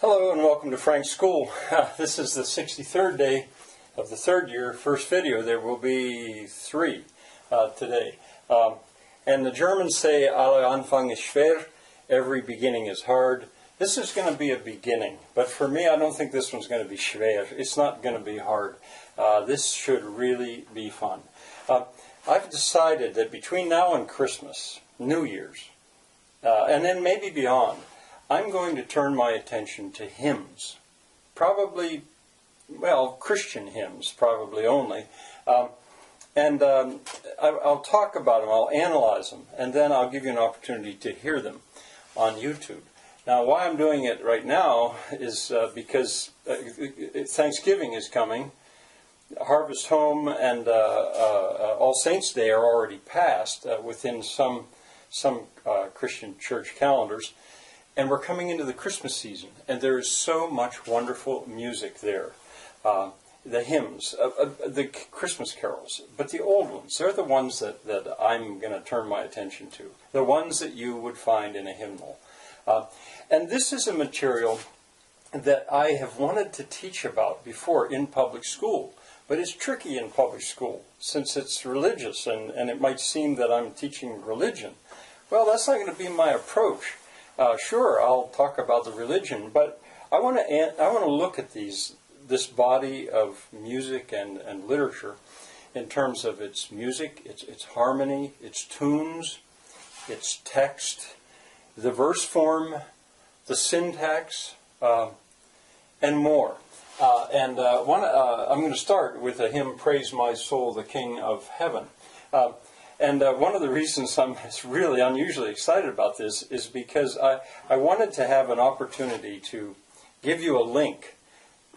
Hello and welcome to Frank's School. This is the 63rd day of the third year, first video. There will be three today. And the Germans say, alle Anfang ist schwer, every beginning is hard. This is going to be a beginning, but for me I don't think this one's going to be schwer. It's not going to be hard. This should really be fun. I've decided that between now and Christmas, New Year's, and then maybe beyond, I'm going to turn my attention to hymns. Probably, well, Christian hymns, probably only. I'll talk about them, I'll analyze them, and then I'll give you an opportunity to hear them on YouTube. Now, why I'm doing it right now is because Thanksgiving is coming. Harvest Home and All Saints' Day are already passed within some Christian church calendars. And we're coming into the Christmas season, and there is so much wonderful music there. The hymns, the Christmas carols, but the old ones, they're the ones that I'm going to turn my attention to. The ones that you would find in a hymnal. And this is a material that I have wanted to teach about before in public school. But it's tricky in public school, since it's religious, and it might seem that I'm teaching religion. Well, that's not going to be my approach. Sure, I'll talk about the religion, but I want to look at this body of music and literature in terms of its music, its harmony, its tunes, its text, the verse form, the syntax, and more. I'm going to start with a hymn, Praise My Soul, the King of Heaven. One of the reasons I'm really unusually excited about this is because I wanted to have an opportunity to give you a link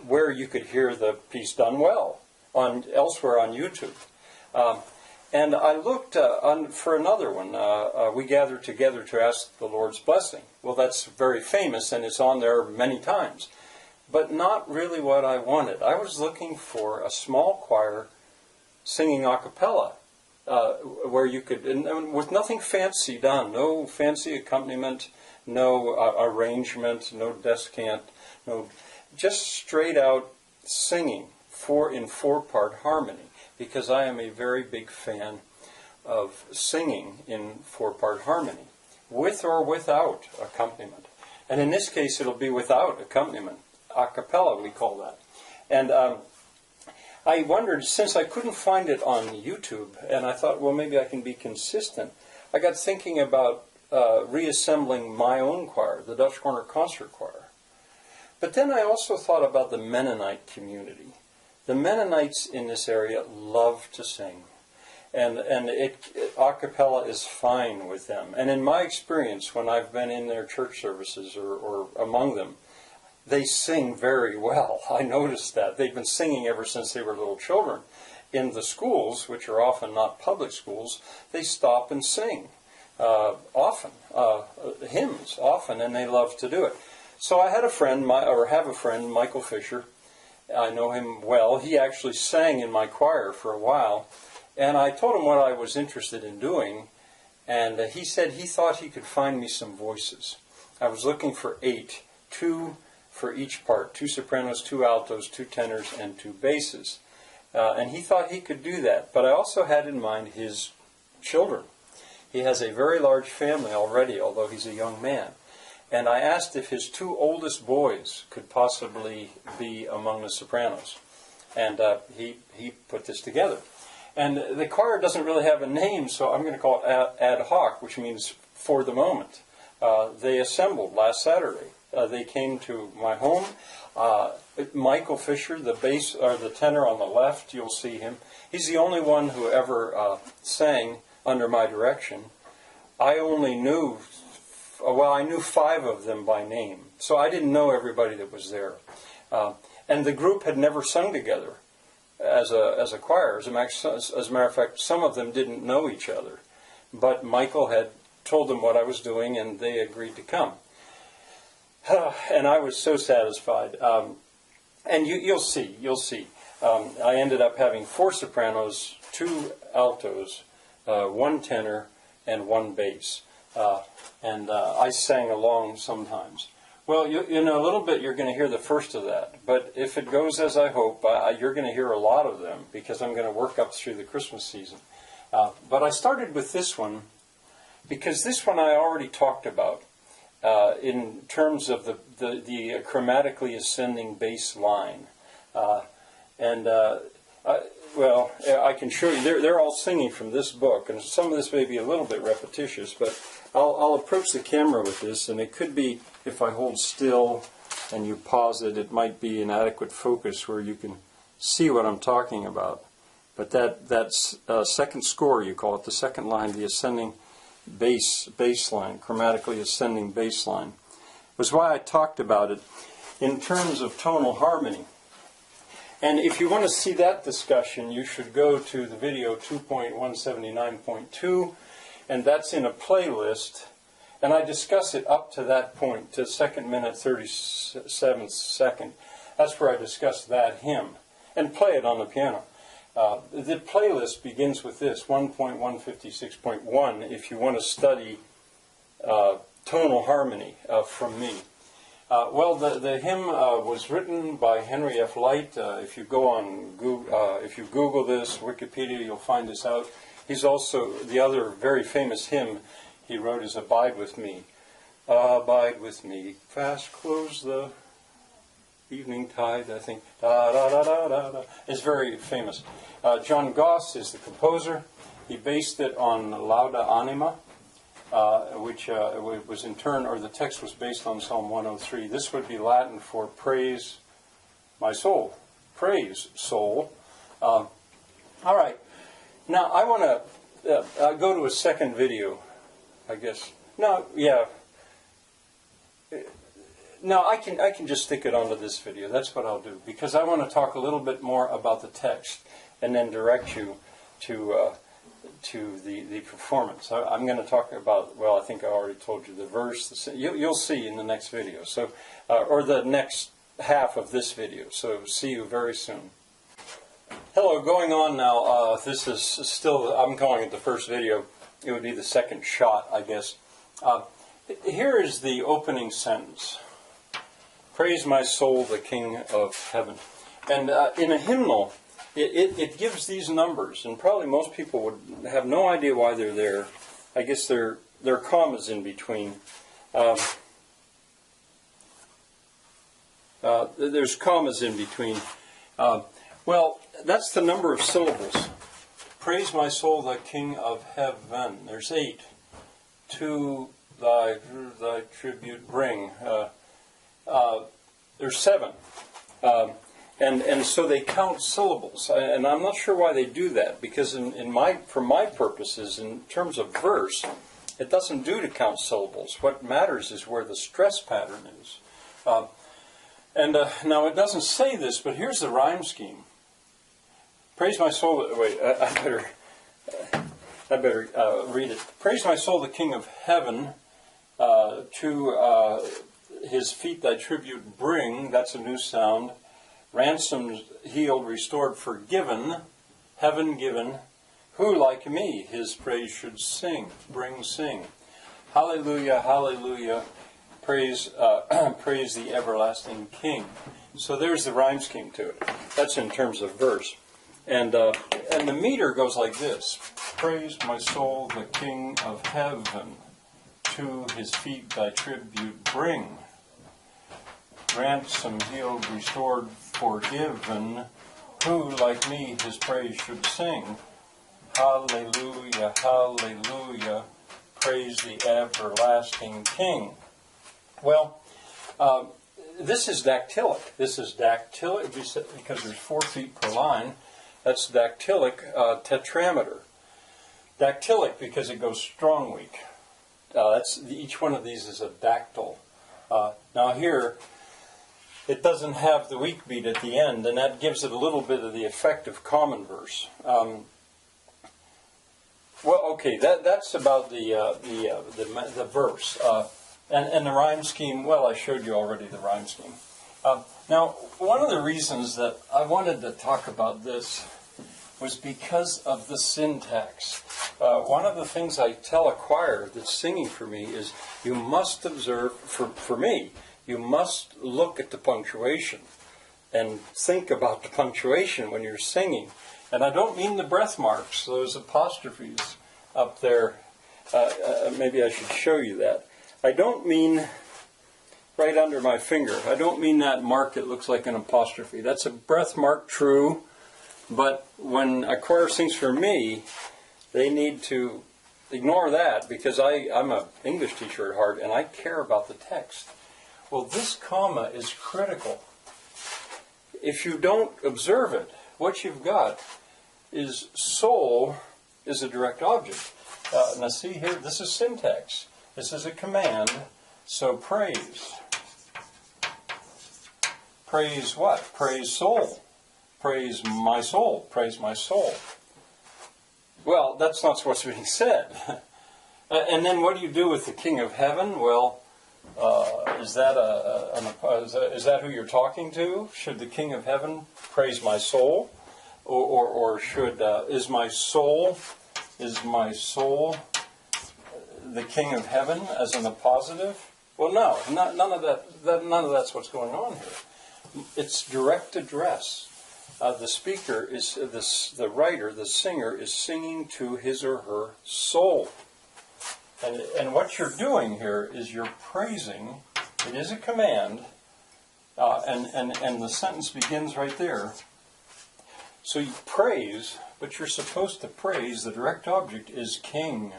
where you could hear the piece done well elsewhere on YouTube. And I looked for another one. We gather together to ask the Lord's blessing. Well, that's very famous, and it's on there many times. But not really what I wanted. I was looking for a small choir singing a cappella. Where you could, and with nothing fancy done, no fancy accompaniment, no arrangement, no descant, just straight out singing in four-part harmony, because I am a very big fan of singing in four-part harmony, with or without accompaniment. And in this case, it'll be without accompaniment, a cappella we call that. And I wondered, since I couldn't find it on YouTube, and I thought, well, maybe I can be consistent, I got thinking about reassembling my own choir, the Dutch Corner Concert Choir. But then I also thought about the Mennonite community. The Mennonites in this area love to sing, and a cappella is fine with them. And in my experience, when I've been in their church services or among them, they sing very well. I noticed that. They've been singing ever since they were little children. In the schools, which are often not public schools, they stop and sing often, hymns often, and they love to do it. So I had a friend, have a friend, Michael Fisher. I know him well. He actually sang in my choir for a while, and I told him what I was interested in doing, and he said he thought he could find me some voices. I was looking for 8, 2 for each part, 2 sopranos, 2 altos, 2 tenors, and 2 basses. And he thought he could do that. But I also had in mind his children. He has a very large family already, although he's a young man. And I asked if his 2 oldest boys could possibly be among the sopranos. And he put this together. And the choir doesn't really have a name, so I'm going to call it ad hoc, which means for the moment. They assembled last Saturday. They came to my home. Michael Fisher, the bass or the tenor on the left, you'll see him. He's the only one who ever sang under my direction. I only knew, I knew 5 of them by name, so I didn't know everybody that was there. And the group had never sung together as a choir. As a matter of fact, some of them didn't know each other. But Michael had told them what I was doing, and they agreed to come. And I was so satisfied. And you'll see. I ended up having 4 sopranos, 2 altos, 1 tenor, and 1 bass. I sang along sometimes. Well, in a little bit you're going to hear the first of that. But if it goes as I hope, you're going to hear a lot of them because I'm going to work up through the Christmas season. But I started with this one because this one I already talked about in terms of the chromatically ascending bass line. Well, I can show you. They're all singing from this book, and some of this may be a little bit repetitious, but I'll approach the camera with this, and it could be, if I hold still and you pause it, it might be an adequate focus where you can see what I'm talking about. But that's second score, you call it, the second line, the ascending bass line, chromatically ascending bass line, was why I talked about it in terms of tonal harmony. And if you want to see that discussion, you should go to the video 2.179.2, and that's in a playlist, and I discuss it up to that point, to 2nd minute 37th second. That's where I discuss that hymn, and play it on the piano. The playlist begins with this, 1.156.1, if you want to study tonal harmony from me. Well, the hymn was written by Henry F. Light. If you go on Google, if you Google this, Wikipedia, you'll find this out. He's also, the other very famous hymn he wrote is "Abide with Me." Abide with me, fast close the evening tide, I think. Da da da da da da. It's very famous. John Goss is the composer. He based it on Lauda Anima, which was in turn, or the text was based on Psalm 103. This would be Latin for praise my soul. Praise soul. All right. Now I want to go to a second video, I guess. No, yeah. No, I can just stick it onto this video. That's what I'll do, because I want to talk a little bit more about the text and then direct you to the performance. I'm going to talk about, well, I think I already told you the verse. You'll see in the next video, so or the next half of this video. So see you very soon. Hello, going on now. This is still, I'm calling it the first video. It would be the second shot, I guess. Here is the opening sentence. Praise my soul, the King of heaven. And in a hymnal, it gives these numbers, and probably most people would have no idea why they're there. I guess there are commas in between. There's commas in between. Well, that's the number of syllables. Praise my soul, the King of heaven. There's 8. To thy tribute bring. There's 7. And so they count syllables, and I'm not sure why they do that, because for my purposes, in terms of verse, it doesn't do to count syllables. What matters is where the stress pattern is. Now it doesn't say this, but here's the rhyme scheme. Praise my soul. Wait, I better read it. Praise my soul, the King of heaven. To his feet thy tribute bring. That's a new sound. Ransomed, healed, restored, forgiven, heaven given. Who like me his praise should sing? Sing. Hallelujah, hallelujah. Praise the everlasting King. So there's the rhyme scheme to it. That's in terms of verse. And the meter goes like this. Praise my soul, the King of heaven. To his feet thy tribute bring. Ransomed, healed, restored, forgiven. Who like me his praise should sing? Hallelujah, hallelujah. Praise the everlasting King. Well, this is dactylic. This is dactylic because there's 4 feet per line. That's dactylic tetrameter. Dactylic because it goes strong weak. Each one of these is a dactyl. Now here, it doesn't have the weak beat at the end, and that gives it a little bit of the effect of common verse. Well, okay, that's about the verse. And the rhyme scheme, well, I showed you already the rhyme scheme. Now, one of the reasons that I wanted to talk about this was because of the syntax. One of the things I tell a choir that's singing for me is you must observe, for me, you must look at the punctuation and think about the punctuation when you're singing. And I don't mean the breath marks, those apostrophes up there. Maybe I should show you that. I don't mean right under my finger. I don't mean that mark that looks like an apostrophe. That's a breath mark, true. But when a choir sings for me, they need to ignore that, because I'm an English teacher at heart and I care about the text. Well, this comma is critical. If you don't observe it, what you've got is soul is a direct object. Now see here, this is syntax. This is a command. So praise. Praise what? Praise soul. Praise my soul. Praise my soul. Well, that's not what's being said. And then what do you do with the King of Heaven? Well, is that who you're talking to? Should the King of Heaven praise my soul? Or should is my soul the King of Heaven as in a positive? Well, no, none of that's what's going on here. It's direct address. The speaker is the writer, the singer is singing to his or her soul. And what you're doing here is you're praising. It is a command, and the sentence begins right there. So you praise, but you're supposed to praise. The direct object is king,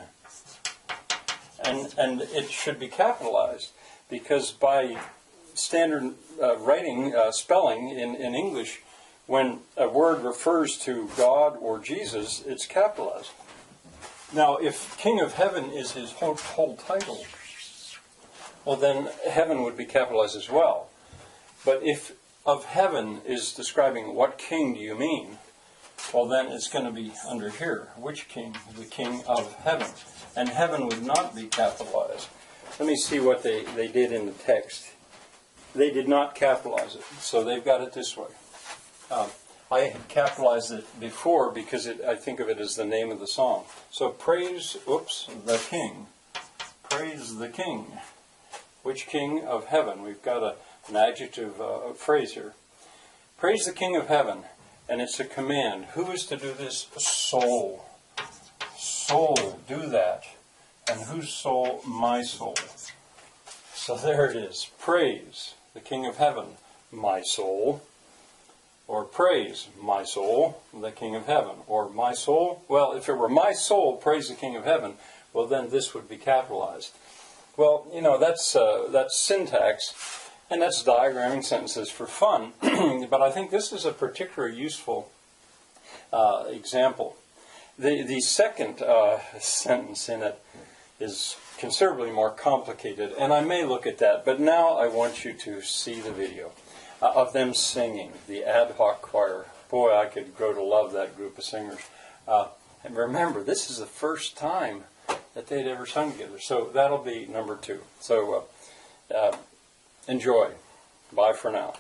and it should be capitalized, because by standard writing, spelling in English, when a word refers to God or Jesus, it's capitalized. Now, if King of Heaven is his whole title, well, then heaven would be capitalized as well. But if of heaven is describing what king do you mean, well, then it's going to be under here. Which king? The King of Heaven. And heaven would not be capitalized. Let me see what they did in the text. They did not capitalize it, so they've got it this way. I had capitalized it before because I think of it as the name of the song. So praise, the King. Praise the King. Which King of Heaven? We've got an adjective phrase here. Praise the King of Heaven. And it's a command. Who is to do this? Soul. Soul, do that. And whose soul? My soul. So there it is. Praise the King of Heaven, my soul. Or praise my soul, the King of Heaven. Or my soul. Well, if it were my soul, praise the King of Heaven, well, then this would be capitalized. Well, that's syntax, and that's diagramming sentences for fun. But I think this is a particularly useful example. The second sentence in it is considerably more complicated, and I may look at that, but now I want you to see the video of them singing, the ad hoc choir. Boy, I could grow to love that group of singers. And remember, this is the first time that they'd ever sung together, so that'll be number 2. So enjoy. Bye for now.